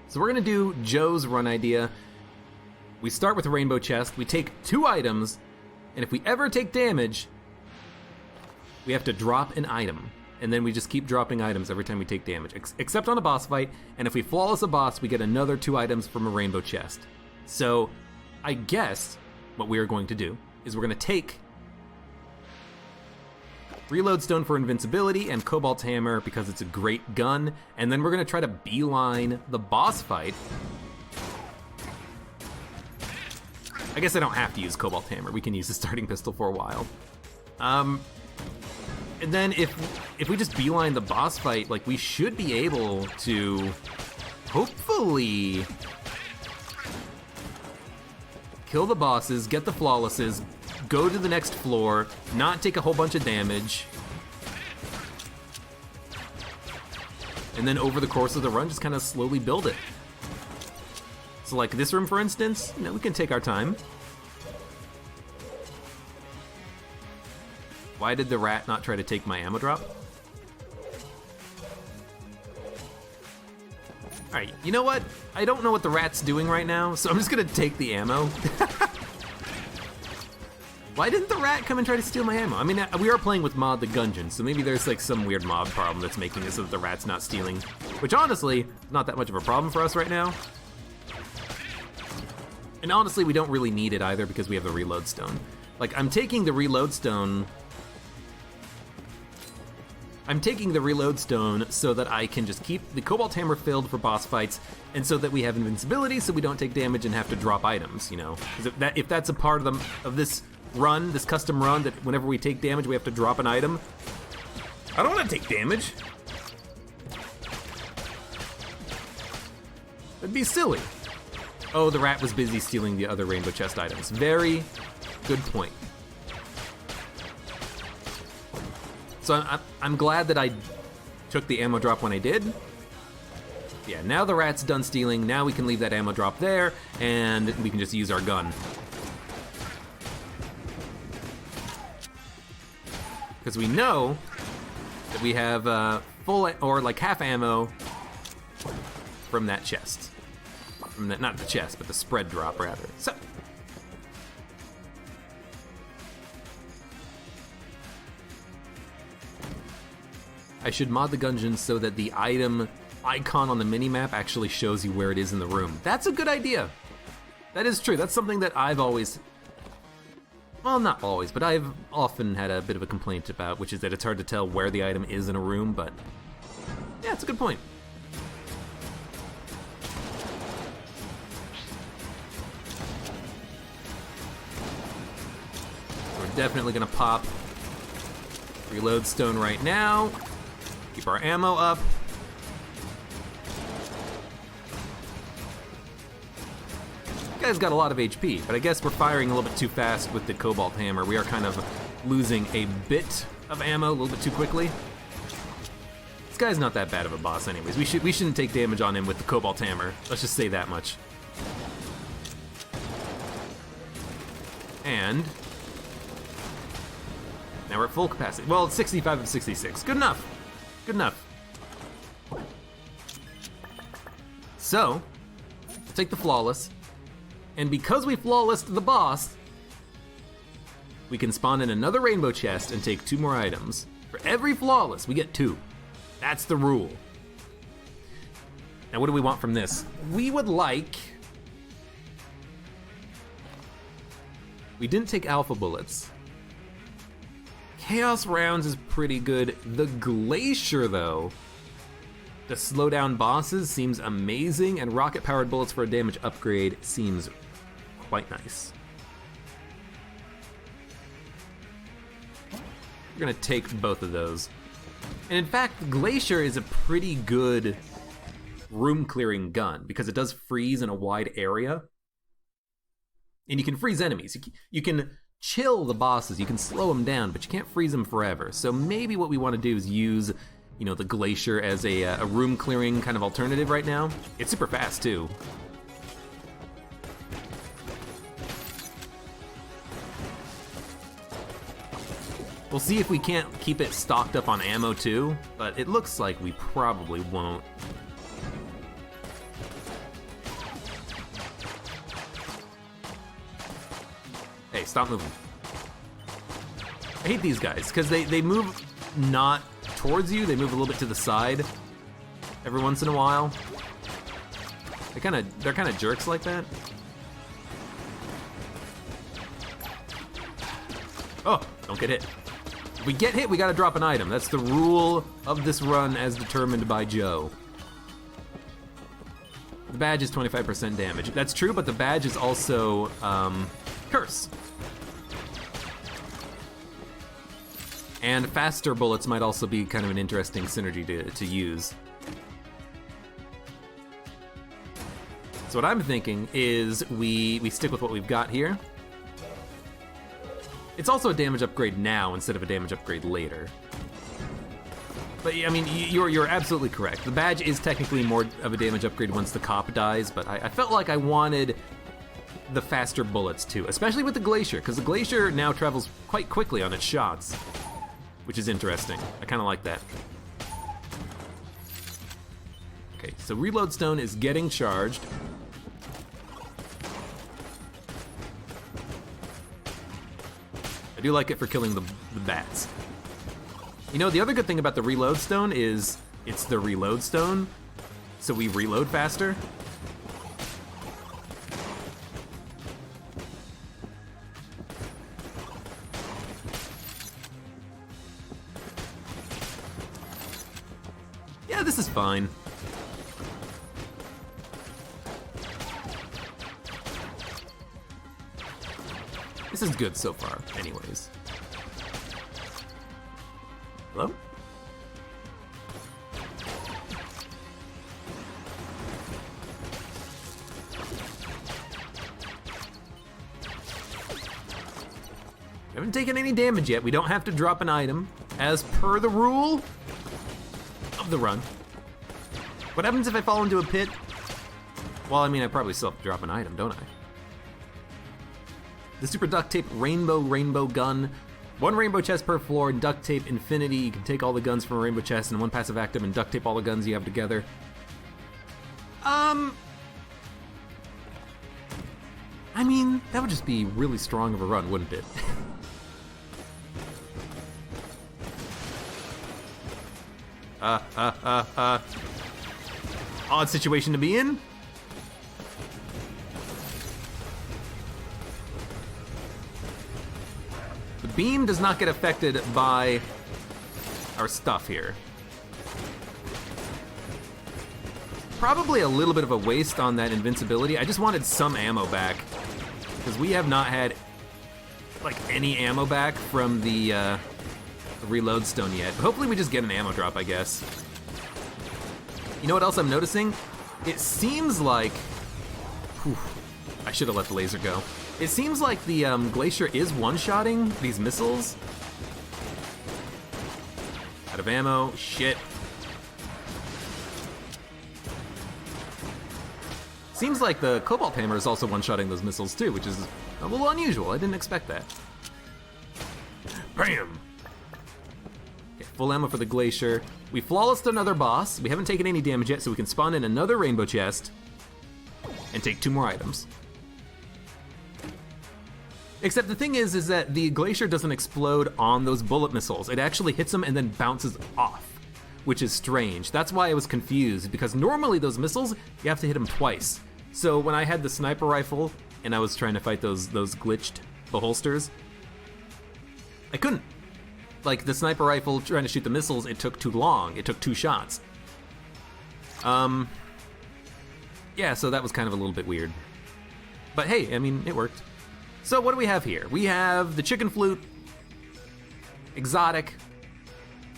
So we're gonna do Joe's run idea. We start with a rainbow chest, we take 2 items, and if we ever take damage, we have to drop an item. And then we just keep dropping items every time we take damage, except on a boss fight, and if we flawless a boss, we get another 2 items from a rainbow chest. So, I guess what we are going to do is we're gonna take Reload Stone for invincibility and Cobalt Hammer because it's a great gun, and then we're gonna try to beeline the boss fight. I guess I don't have to use Cobalt Hammer, we can use the starting pistol for a while. And then if we just beeline the boss fight, like, we should be able to hopefully kill the bosses, get the flawlesses, go to the next floor, not take a whole bunch of damage, and then over the course of the run, just kind of slowly build it. So like this room, for instance, you know, we can take our time. Why did the rat not try to take my ammo drop? Alright, you know what? I don't know what the rat's doing right now, so I'm just gonna take the ammo. Why didn't the rat come and try to steal my ammo? I mean, we are playing with Mod the Gungeon, so maybe there's like some weird mod problem that's making it so that the rat's not stealing, which honestly, not that much of a problem for us right now. And honestly, we don't really need it either because we have the reload stone. Like, I'm taking the reload stone so that I can just keep the Cobalt Hammer filled for boss fights, and so that we have invincibility so we don't take damage and have to drop items, you know? Because if that's a part of this run, this custom run, that whenever we take damage we have to drop an item, I don't want to take damage. That'd be silly. Oh, the rat was busy stealing the other rainbow chest items. Very good point. So I'm glad that I took the ammo drop when I did. Yeah, now the rat's done stealing, now we can leave that ammo drop there, and we can just use our gun. Because we know that we have full, or like half ammo from that chest. From that, not the chest, but the spread drop rather. So. I should mod the Gungeon so that the item icon on the minimap actually shows you where it is in the room. That's a good idea. That is true. That's something that I've always, well, not always, but I've often had a bit of a complaint about, which is that it's hard to tell where the item is in a room, but yeah, it's a good point. We're definitely gonna pop reload stone right now. Keep our ammo up. This guy's got a lot of HP, but I guess we're firing a little bit too fast with the Cobalt Hammer. We are kind of losing a bit of ammo a little bit too quickly. This guy's not that bad of a boss anyways. We shouldn't take damage on him with the Cobalt Hammer. Let's just say that much. And now we're at full capacity. Well, it's 65 of 66. Good enough. Good enough. So, we'll take the flawless, and because we flawlessed the boss, we can spawn in another rainbow chest and take 2 more items. For every flawless, we get 2. That's the rule. Now, what do we want from this? We would like... We didn't take alpha bullets. Chaos rounds is pretty good. The Glacier, though, to slow down bosses seems amazing, and rocket-powered bullets for a damage upgrade seems quite nice. We're gonna take both of those. And in fact, the Glacier is a pretty good room-clearing gun, because it does freeze in a wide area. And you can freeze enemies. You can chill the bosses, you can slow them down, but you can't freeze them forever. So maybe what we want to do is use, you know, the Glacier as a room clearing kind of alternative right now. It's super fast too. We'll see if we can't keep it stocked up on ammo too, but it looks like we probably won't. stop moving. I hate these guys, because they move not towards you, they move a little bit to the side every once in a while. They're kind of jerks like that. Oh, don't get hit. If we get hit, we gotta drop an item. That's the rule of this run as determined by Joe. The badge is 25% damage. That's true, but the badge is also curse. And faster bullets might also be kind of an interesting synergy to use. So what I'm thinking is we stick with what we've got here. It's also a damage upgrade now instead of a damage upgrade later. But I mean, you're absolutely correct. The badge is technically more of a damage upgrade once the cop dies, but I felt like I wanted the faster bullets too, especially with the Glacier, because the Glacier now travels quite quickly on its shots, which is interesting. I kind of like that. Okay, so Reload Stone is getting charged. I do like it for killing the bats. You know, the other good thing about the Reload Stone is it's the Reload Stone, so we reload faster. Yeah, this is fine. This is good so far, anyways. Hello? We haven't taken any damage yet. We don't have to drop an item, as per the rule of the run. What happens if I fall into a pit? Well, I mean, I probably still have to drop an item, don't I? The Super Duct Tape Rainbow Gun. 1 rainbow chest per floor, and duct tape infinity. You can take all the guns from a rainbow chest and 1 passive active and duct tape all the guns you have together. I mean, that would just be really strong of a run, wouldn't it? Odd situation to be in. The beam does not get affected by our stuff here. Probably a little bit of a waste on that invincibility. I just wanted some ammo back, because we have not had like any ammo back from the reload stone yet. But hopefully we just get an ammo drop, I guess. You know what else I'm noticing? It seems like... Whew, I should have let the laser go. It seems like the Glacier is one-shotting these missiles. Out of ammo, shit. Seems like the Cobalt Hammer is also one-shotting those missiles too, which is a little unusual. I didn't expect that. Bam! Okay, full ammo for the Glacier. We flawlessed another boss. We haven't taken any damage yet, so we can spawn in another rainbow chest and take 2 more items. Except the thing is that the Glacier doesn't explode on those bullet missiles. It actually hits them and then bounces off, which is strange. That's why I was confused, because normally those missiles, you have to hit them twice. So when I had the sniper rifle and I was trying to fight those glitched beholsters, I couldn't. Like, the sniper rifle trying to shoot the missiles, it took too long. It took 2 shots. Yeah, so that was kind of a little bit weird. But hey, I mean, it worked. So what do we have here? We have the Chicken Flute, Exotic,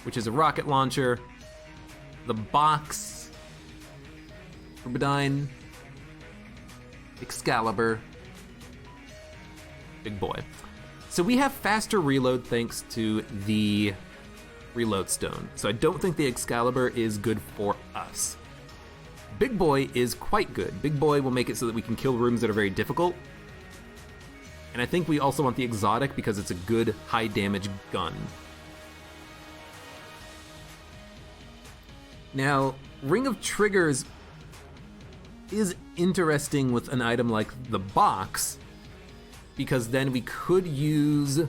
which is a rocket launcher, the Box, Rubidine, Excalibur, Big Boy. So we have faster reload thanks to the Reload Stone. So I don't think the Excalibur is good for us. Big Boy is quite good. Big Boy will make it so that we can kill rooms that are very difficult. And I think we also want the Exotic because it's a good high damage gun. Now, Ring of Triggers is interesting with an item like the Box, because then we could use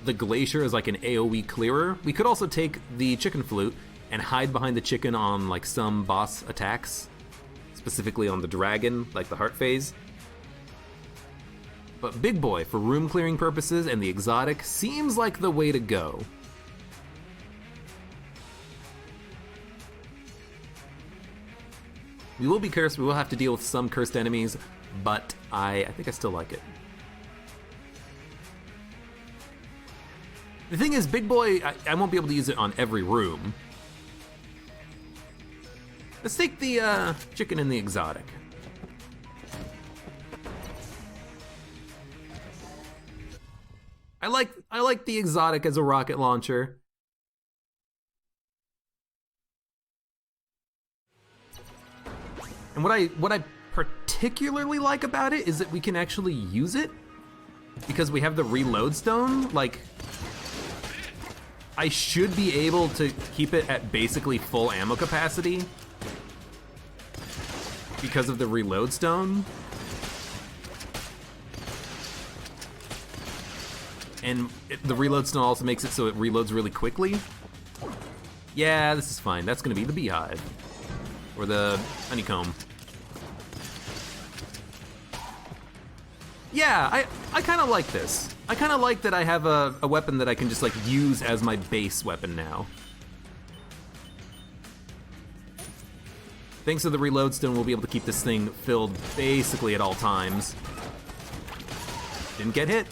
the Glacier as like an AoE clearer. We could also take the Chicken Flute and hide behind the chicken on like some boss attacks, specifically on the dragon, like the heart phase. But Big Boy, for room clearing purposes and the exotic, seems like the way to go. We will be cursed, we will have to deal with some cursed enemies, but I think I still like it. The thing is, Big Boy, I won't be able to use it on every room. Let's take the chicken and the exotic. I like the exotic as a rocket launcher. And what I particularly like about it is that we can actually use it because we have the reload stone. Like, I should be able to keep it at basically full ammo capacity because of the reload stone. And the reload stone also makes it so it reloads really quickly. Yeah, this is fine. That's gonna be the beehive. Or the honeycomb. Yeah, I kinda like this. I kinda like that I have a weapon that I can just like use as my base weapon now. Thanks to the reload stone, we'll be able to keep this thing filled basically at all times. Didn't get hit.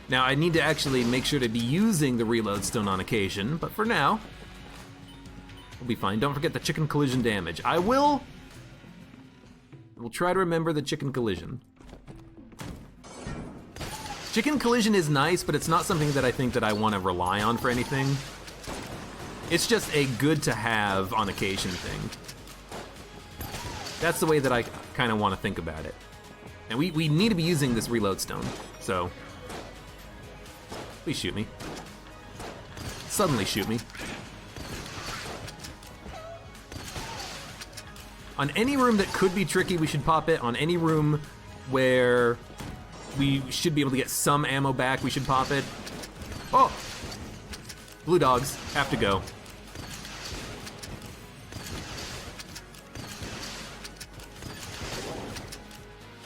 Now, I need to actually make sure to be using the reload stone on occasion, but for now, we'll be fine. Don't forget the chicken collision damage. I will try to remember the chicken collision. Chicken collision is nice, but it's not something that I think that I want to rely on for anything. It's just a good to have on occasion thing. That's the way that I kind of want to think about it. And we need to be using this reload stone, so please shoot me. Suddenly shoot me. On any room that could be tricky, we should pop it. On any room where we should be able to get some ammo back, we should pop it. Oh! Blue dogs have to go.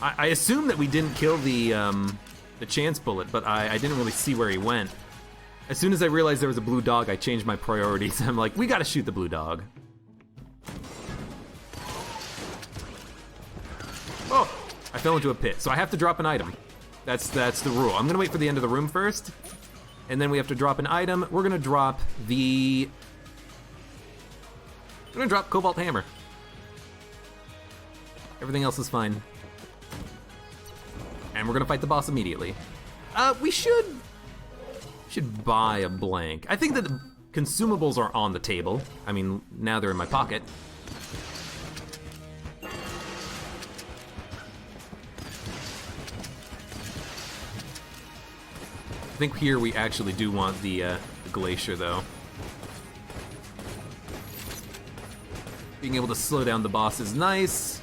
I assume that we didn't kill the chance bullet, but I didn't really see where he went. As soon as I realized there was a blue dog, I changed my priorities. I'm like, we gotta shoot the blue dog. Oh, I fell into a pit, so I have to drop an item. That's the rule. I'm gonna wait for the end of the room first, and then we have to drop an item. We're gonna drop Cobalt Hammer. Everything else is fine. And we're gonna fight the boss immediately. We should buy a blank. I think that the consumables are on the table. I mean, now they're in my pocket. I think here we actually do want the glacier, though. Being able to slow down the boss is nice.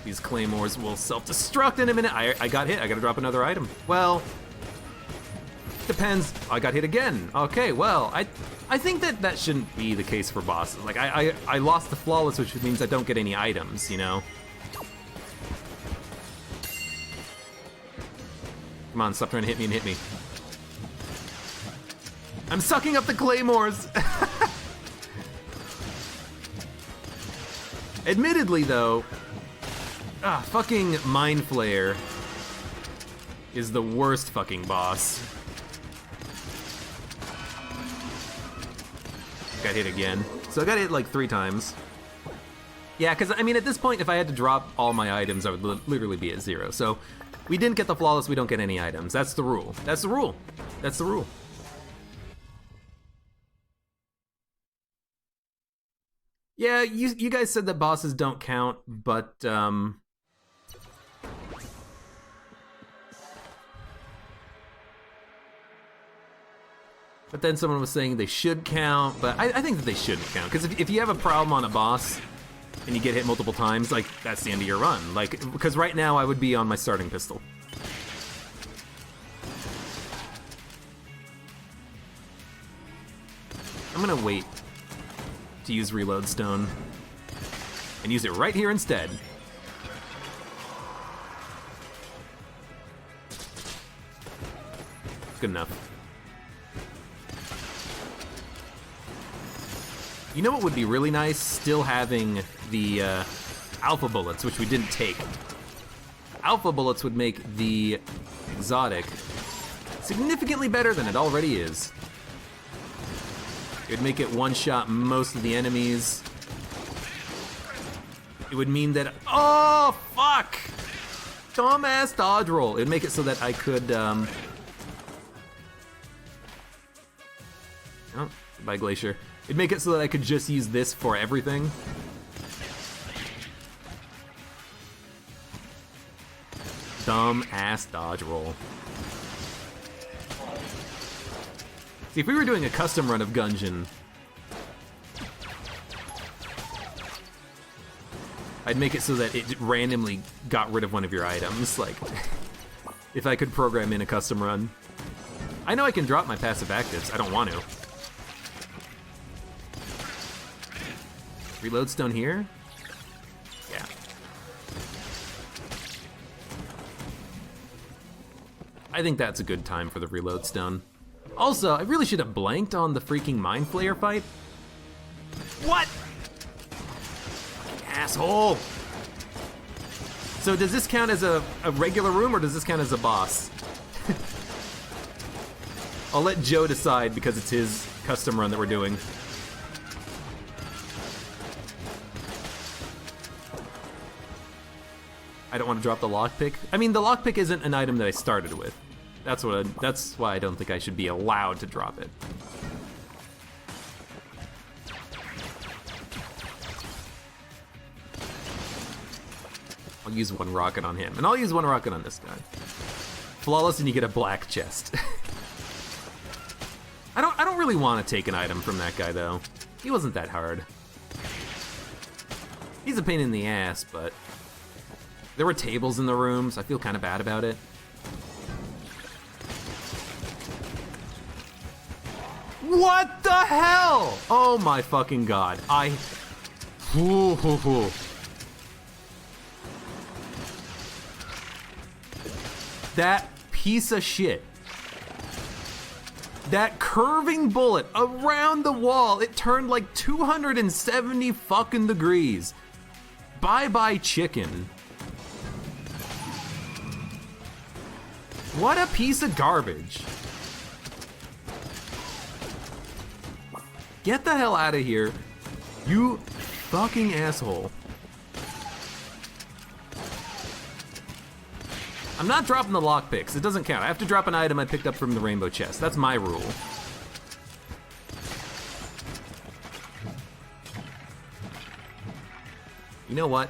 These claymores will self-destruct in a minute. I got hit. I gotta drop another item. Well, depends. I got hit again. Okay, well, I think that shouldn't be the case for bosses. Like, I lost the flawless, which means I don't get any items, you know? Come on, stop trying to hit me and hit me. I'm sucking up the claymores! Admittedly, though, fucking Mind Flayer is the worst fucking boss. Got hit again. So I got hit like 3 times. Yeah, because I mean, at this point, if I had to drop all my items, I would literally be at 0. So we didn't get the flawless, we don't get any items. That's the rule. That's the rule. That's the rule. Yeah, you guys said that bosses don't count, but But then someone was saying they should count, but I think that they shouldn't count. Because if you have a problem on a boss and you get hit multiple times, like, that's the end of your run. Like, because right now I would be on my starting pistol. I'm gonna wait to use Reload Stone and use it right here instead. Good enough. You know what would be really nice? Still having the Alpha Bullets, which we didn't take. Alpha Bullets would make the exotic significantly better than it already is. It would make it one-shot most of the enemies. It would mean that, oh, fuck! Dumbass dodge roll. It would make it so that I could, oh, goodbye, Glacier. It'd make it so that I could just use this for everything. Dumb-ass dodge roll. See, if we were doing a custom run of Gungeon, I'd make it so that it randomly got rid of one of your items, like, if I could program in a custom run. I know I can drop my passive actives, I don't want to. Reload Stone here? Yeah. I think that's a good time for the Reload Stone. Also, I really should have blanked on the freaking Mind Flayer fight. What? Fucking asshole. So does this count as a regular room or does this count as a boss? I'll let Joe decide because it's his custom run that we're doing. I don't want to drop the lockpick. I mean, the lockpick isn't an item that I started with. That's why I don't think I should be allowed to drop it. I'll use one rocket on him, and I'll use one rocket on this guy. Flawless, and you get a black chest. I don't really want to take an item from that guy though. He wasn't that hard. He's a pain in the ass, but there were tables in the room, so I feel kind of bad about it. What the hell? Oh my fucking god. That piece of shit. That curving bullet around the wall, it turned like 270 fucking degrees. Bye-bye chicken. What a piece of garbage. Get the hell out of here, you fucking asshole. I'm not dropping the lockpicks, it doesn't count. I have to drop an item I picked up from the rainbow chest. That's my rule. You know what?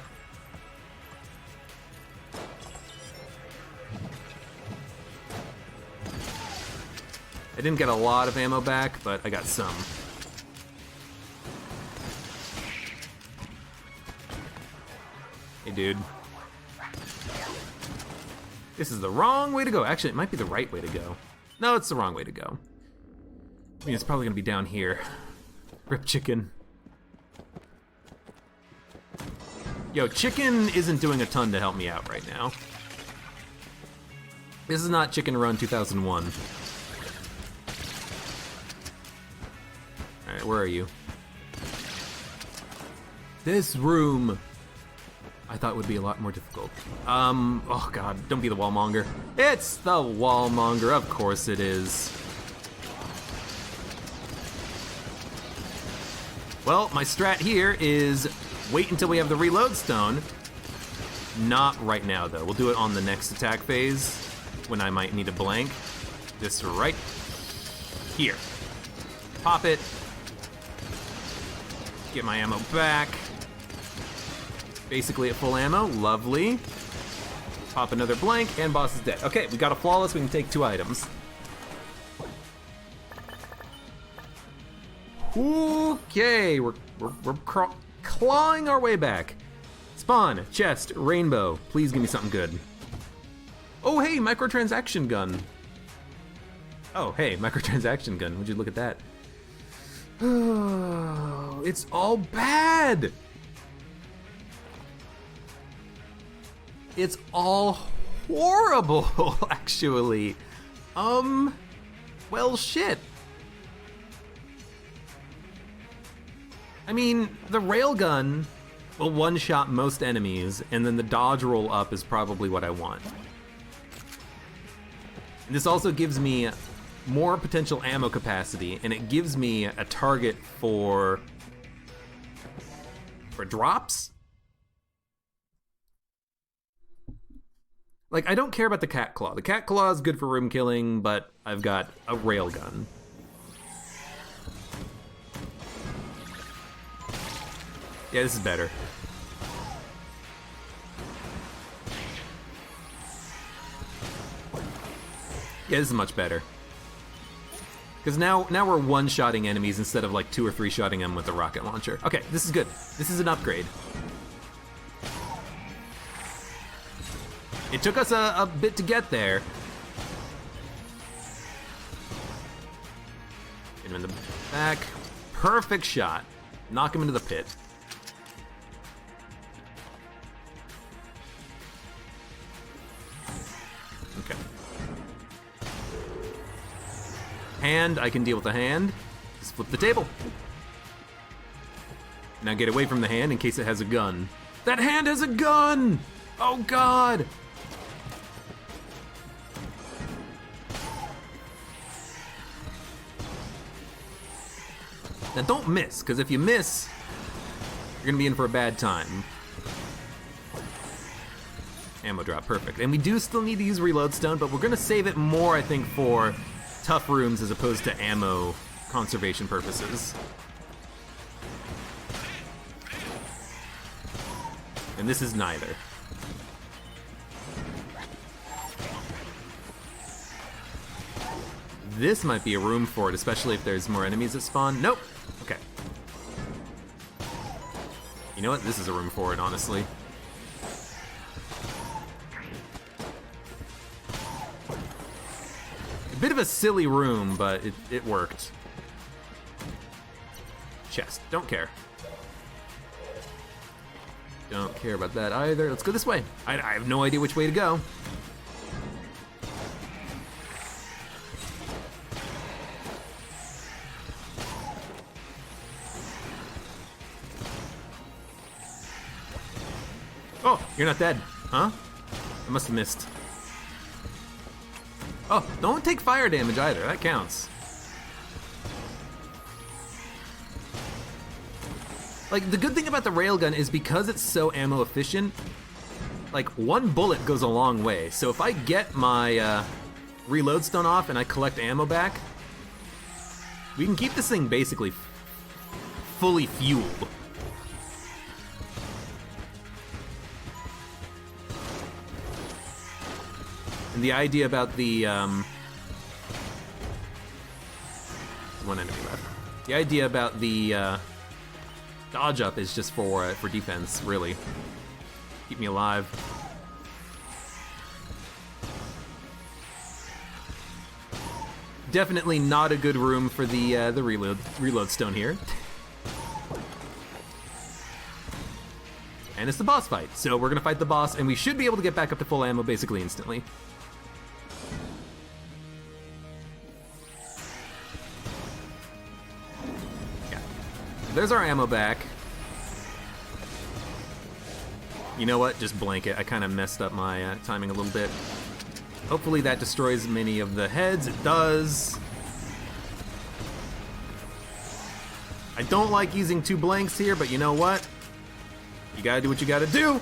I didn't get a lot of ammo back, but I got some. Hey, dude. This is the wrong way to go. Actually, it might be the right way to go. No, it's the wrong way to go. I mean, it's probably gonna be down here. Rip chicken. Yo, chicken isn't doing a ton to help me out right now. This is not Chicken Run 2001. Alright, where are you? This room I thought would be a lot more difficult. Oh god, don't be the wallmonger. It's the wallmonger, of course it is. Well, my strat here is wait until we have the reload stone. Not right now though, we'll do it on the next attack phase when I might need a blank. This right here. Pop it. Get my ammo back. Basically at full ammo, lovely. Pop another blank, and boss is dead. Okay, we got a flawless, we can take 2 items. Okay, we're clawing our way back. Spawn, chest, rainbow. Please give me something good. Oh, hey, microtransaction gun. Oh, hey, microtransaction gun. Would you look at that? Oh, it's all bad. It's all horrible, actually. Well, shit. I mean, the railgun will one-shot most enemies, and then the dodge roll up is probably what I want. And this also gives me more potential ammo capacity, and it gives me a target for drops? Like, I don't care about the cat claw. The cat claw is good for room killing, but I've got a railgun. Yeah, this is better. Yeah, this is much better. Because now we're one-shotting enemies instead of like 2 or 3-shotting them with a rocket launcher. Okay, this is good. This is an upgrade. It took us a bit to get there. Hit him in the back. Perfect shot. Knock him into the pit. Okay. Hand, I can deal with the hand. Just flip the table. Now get away from the hand in case it has a gun. That hand has a gun! Oh god! Now don't miss, because if you miss, you're gonna be in for a bad time. Ammo drop, perfect. And we do still need to use reload stone, but we're gonna save it more, I think, for tough rooms as opposed to ammo conservation purposes. And this is neither. This might be a room for it, especially if there's more enemies that spawn. Nope. Okay. You know what? This is a room for it, honestly. A bit of a silly room, but it worked. Chest. Don't care. Don't care about that either. Let's go this way. I have no idea which way to go. Oh, you're not dead, huh? I must have missed. Oh, don't take fire damage either. That counts. Like, the good thing about the railgun is because it's so ammo efficient, like, one bullet goes a long way. So if I get my reload stone off and I collect ammo back, we can keep this thing basically fully fueled. And the idea about the, one enemy left. The idea about the, dodge up is just for defense, really. Keep me alive. Definitely not a good room for the reload stone here. And it's the boss fight, so we're gonna fight the boss, and we should be able to get back up to full ammo basically instantly. There's our ammo back. You know what? Just blank it. I kind of messed up my timing a little bit. Hopefully that destroys many of the heads. It does. I don't like using 2 blanks here, but you know what? You gotta do what you gotta do.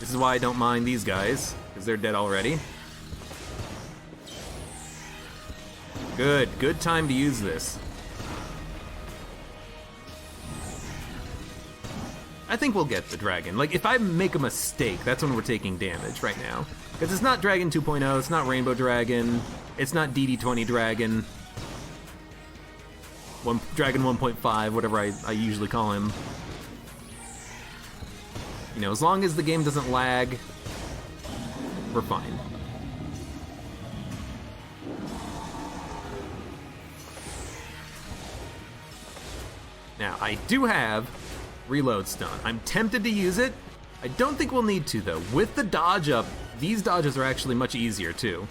This is why I don't mind these guys, because they're dead already. Good time to use this. I think we'll get the dragon. Like, if I make a mistake, that's when we're taking damage right now. Because it's not Dragon 2.0, it's not Rainbow Dragon, it's not DD20 Dragon. Dragon 1.5, whatever I usually call him. You know, as long as the game doesn't lag, we're fine. Now, I do have Reload Stone. I'm tempted to use it. I don't think we'll need to, though. With the dodge up, these dodges are actually much easier, too.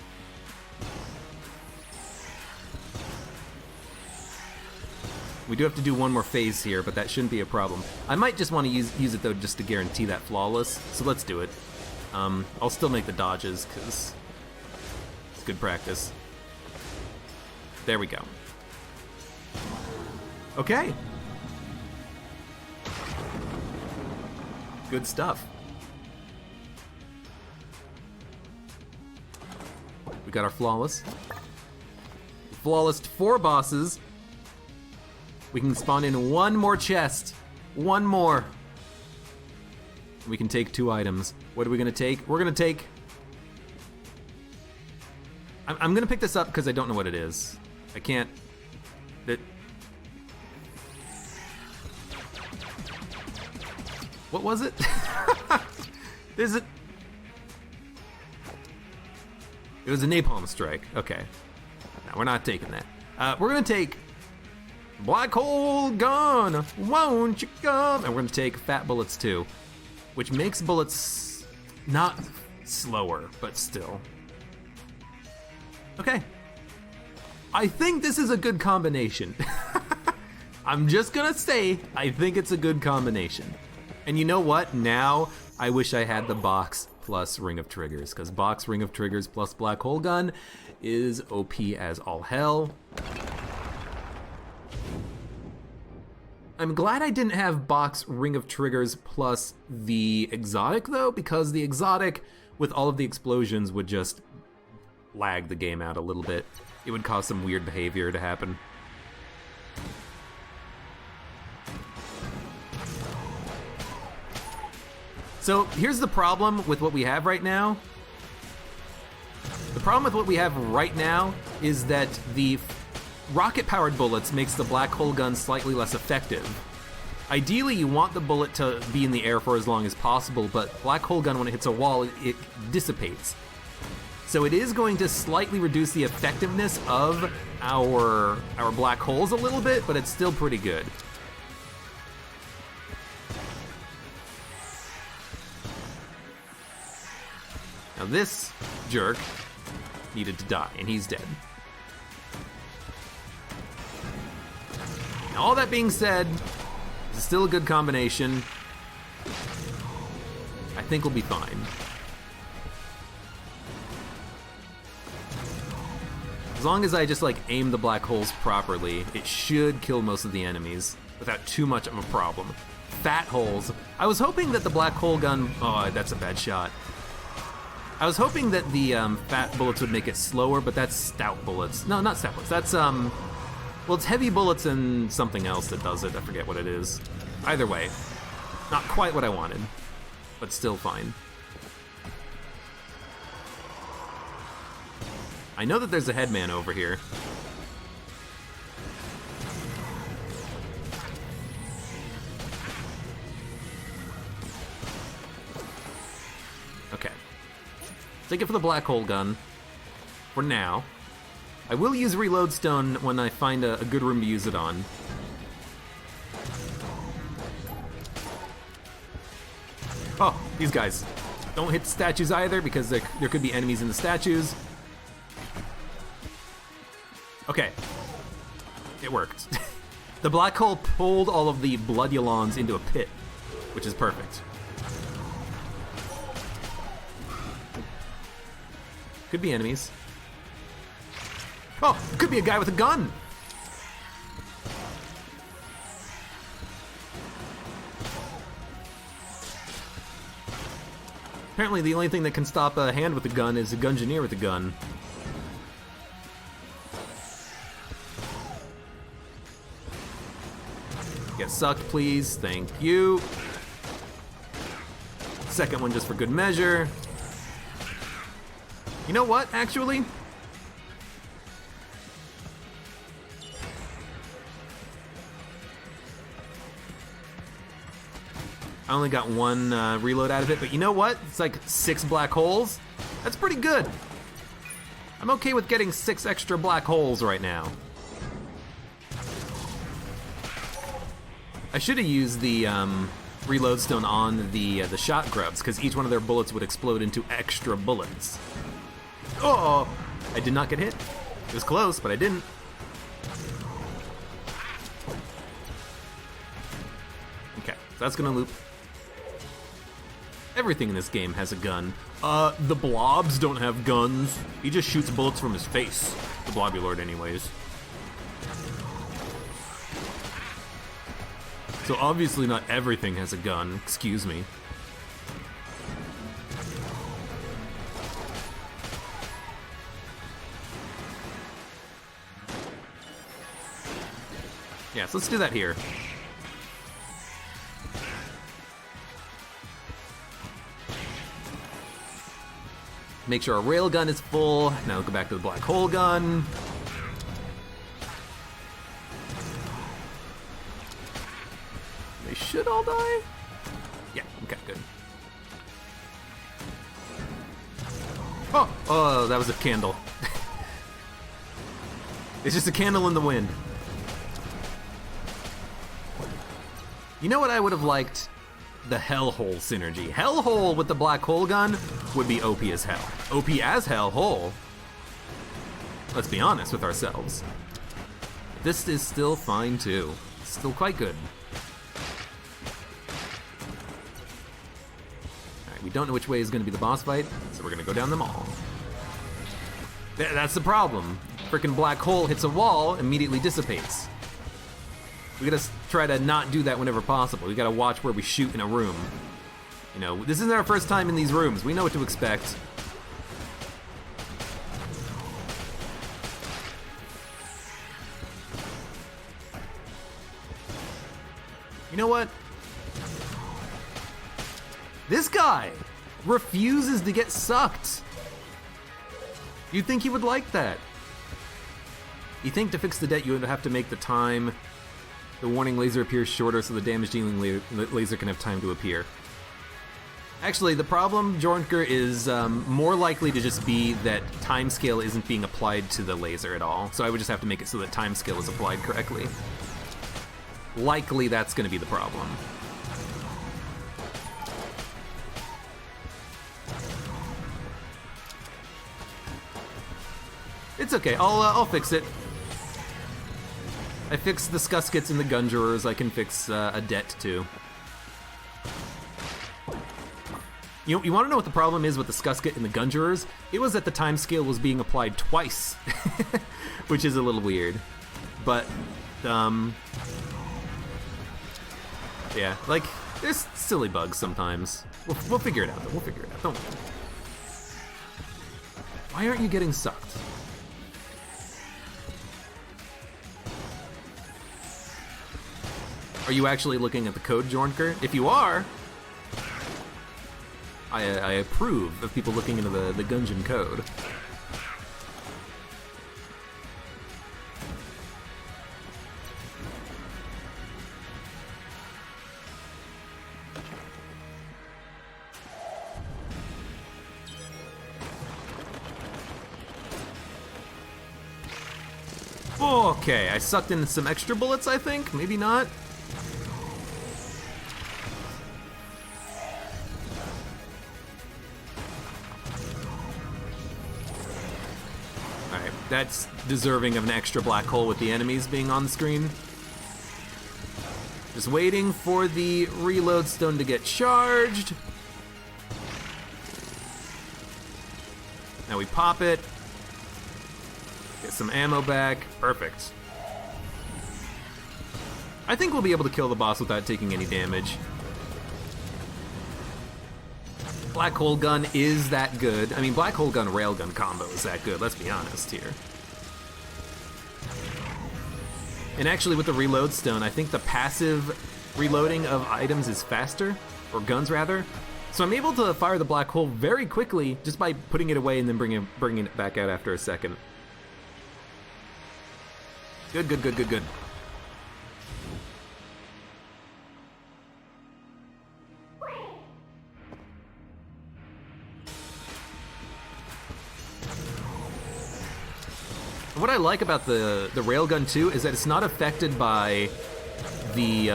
We do have to do one more phase here, but that shouldn't be a problem. I might just want to use it, though, just to guarantee that flawless, so let's do it. I'll still make the dodges, because it's good practice. There we go. Okay. Good stuff. We got our flawless. Flawless 4 bosses. We can spawn in one more chest. One more. We can take 2 items. What are we gonna take? We're gonna take... I'm gonna pick this up because I don't know what it is. I can't... What was it? Is it? It was a napalm strike. Okay. No, we're not taking that. We're gonna take Black Hole Gun. Won't you come? And we're gonna take Fat Bullets too, which makes bullets not slower, but still. Okay. I think this is a good combination. I'm just gonna say, I think it's a good combination. And you know what? Now, I wish I had the box plus Ring of Triggers, because box Ring of Triggers plus Black Hole Gun is OP as all hell. I'm glad I didn't have box Ring of Triggers plus the exotic, though, because the exotic, with all of the explosions, would just lag the game out a little bit. It would cause some weird behavior to happen. So here's the problem with what we have right now. The problem with what we have right now is that the rocket-powered bullets makes the Black Hole Gun slightly less effective. Ideally, you want the bullet to be in the air for as long as possible, but Black Hole Gun, when it hits a wall, it dissipates. So it is going to slightly reduce the effectiveness of our black holes a little bit, but it's still pretty good. Now this jerk needed to die, and he's dead. Now, all that being said, it's still a good combination. I think we'll be fine. As long as I just like aim the black holes properly, it should kill most of the enemies without too much of a problem. Fat holes. I was hoping that the Black Hole Gun, oh, that's a bad shot. I was hoping that the fat bullets would make it slower, but that's stout bullets. No, not stout bullets. That's, well, it's heavy bullets and something else that does it. I forget what it is. Either way, not quite what I wanted, but still fine. I know that there's a headman over here. Okay. Take it for the Black Hole Gun. For now. I will use Reload Stone when I find a good room to use it on. Oh, these guys. Don't hit the statues either, because there could be enemies in the statues. Okay. It worked. The black hole pulled all of the Bloodulons into a pit, which is perfect. Could be enemies. Oh, could be a guy with a gun! Apparently the only thing that can stop a hand with a gun is a Gungeoneer with a gun. Get sucked, please. Thank you. second one just for good measure. You know what, actually? I only got one reload out of it, but you know what? It's like 6 black holes. That's pretty good. I'm okay with getting 6 extra black holes right now. I should have used the reload stone on the shot grubs, because each one of their bullets would explode into extra bullets. Oh, I did not get hit. It was close, but I didn't. Okay, so that's gonna loop. Everything in this game has a gun. The blobs don't have guns. He just shoots bullets from his face. The blobby lord anyways. So obviously not everything has a gun, excuse me. Yeah, so let's do that here. Make sure our rail gun is full. Now we'll go back to the black hole gun. They should all die? Yeah, okay, good. Oh, that was a candle. It's just a candle in the wind. You know what I would have liked? The Hellhole synergy. Hellhole with the black hole gun would be OP as hell. OP as Hellhole. Let's be honest with ourselves. This is still fine too. Still quite good. Alright, we don't know which way is going to be the boss fight, so we're going to go down them all. That's the problem. Frickin' black hole hits a wall, immediately dissipates. We gotta try to not do that whenever possible. We gotta watch where we shoot in a room. You know, this isn't our first time in these rooms. We know what to expect. You know what? This guy refuses to get sucked. You'd think he would like that. You think to fix the debt you would have to make the time the warning laser appears shorter so the damage dealing laser can have time to appear. Actually, the problem, Jornker, is more likely to just be that time scale isn't being applied to the laser at all. So I would just have to make it so that time scale is applied correctly. Likely that's going to be the problem. It's okay, I'll fix it. I fixed the Skuskets and the Gungerers, I can fix a debt too. You want to know what the problem is with the Skusket and the Gungerers? It was that the time scale was being applied twice, which is a little weird. But, yeah, like, there's silly bugs sometimes. We'll figure it out, though. We'll figure it out, don't worry. Why aren't you getting sucked? Are you actually looking at the code, Jornker? If you are, I approve of people looking into the Gungeon code. Okay, I sucked in some extra bullets, I think? Maybe not? That's deserving of an extra black hole with the enemies being on the screen. Just waiting for the reload stone to get charged. Now we pop it. Get some ammo back. Perfect. I think we'll be able to kill the boss without taking any damage. Black hole gun is that good. I mean, black hole gun railgun combo is that good, let's be honest here. And actually with the reload stone, I think the passive reloading of items is faster, or guns rather. So I'm able to fire the black hole very quickly just by putting it away and then bringing it back out after a second. Good, good, good, good, good. What I like about the railgun too is that it's not affected by the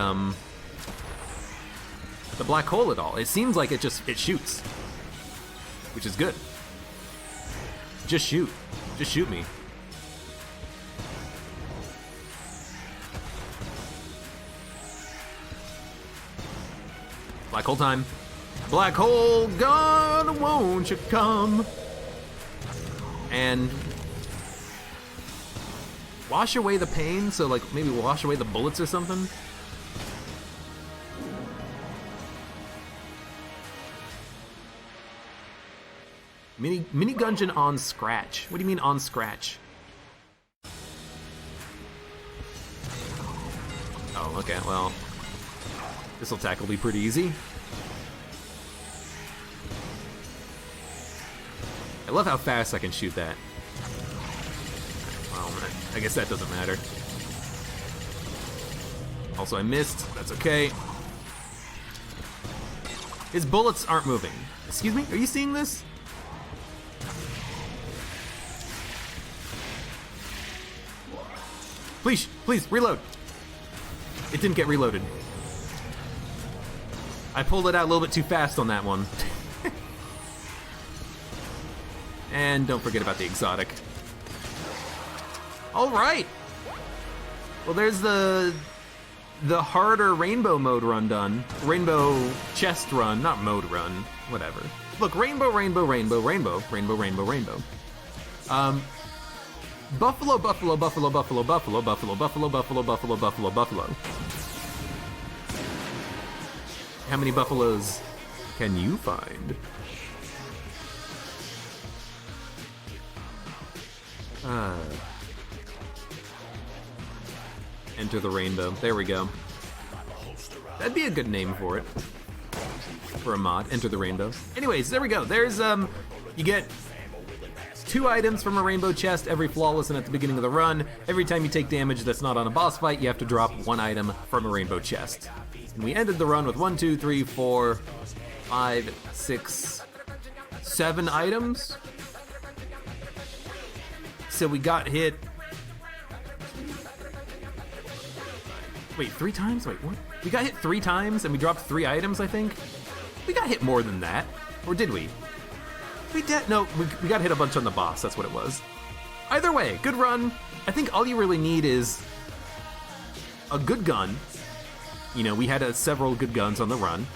black hole at all. It seems like it shoots, which is good. Just shoot me. Black hole time. Black hole gun, won't you come? And wash away the pain, so like maybe wash away the bullets or something. Mini Gungeon on scratch. What do you mean on scratch? Oh, okay, well, this attack will be pretty easy. I love how fast I can shoot that. Well, I guess that doesn't matter. Also, I missed. That's okay. His bullets aren't moving. Excuse me? Are you seeing this? Please, reload. It didn't get reloaded. I pulled it out a little bit too fast on that one. And don't forget about the exotic. All right. Well, there's the harder rainbow mode run done. Rainbow chest run, not mode run, whatever. Look, rainbow, rainbow, rainbow, rainbow, rainbow, rainbow, rainbow. Buffalo, buffalo, buffalo, buffalo, buffalo, buffalo, buffalo, buffalo, buffalo, buffalo, buffalo. How many buffaloes can you find? Enter the Rainbow. There we go. That'd be a good name for it. For a mod. Enter the Rainbow. Anyways, there we go. There's, you get 2 items from a rainbow chest every flawless and at the beginning of the run. Every time you take damage that's not on a boss fight, you have to drop 1 item from a rainbow chest. And we ended the run with 1, 2, 3, 4, 5, 6, 7 items. So we got hit. Wait, 3 times? Wait, what? We got hit 3 times and we dropped 3 items, I think? We got hit more than that. Or did we? No, we got hit a bunch on the boss, that's what it was. Either way, good run. I think all you really need is a good gun. You know, we had several good guns on the run.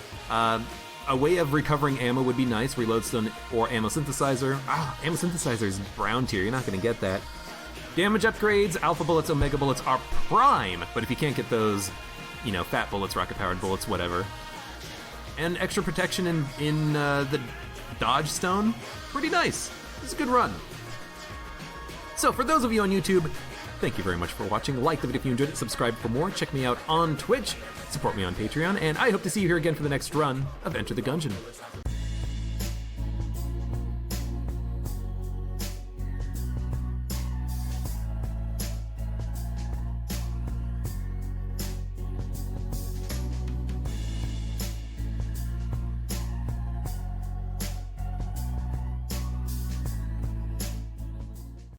A way of recovering ammo would be nice, reload stone or ammo synthesizer. Ammo synthesizer is brown tier, you're not gonna get that. Damage upgrades, alpha bullets, omega bullets are prime, but if you can't get those, you know, fat bullets, rocket powered bullets, whatever. And extra protection in the dodge stone, pretty nice. It's a good run. So for those of you on YouTube, thank you very much for watching. Like the video if you enjoyed it, subscribe for more, check me out on Twitch, support me on Patreon, and I hope to see you here again for the next run of Enter the Gungeon.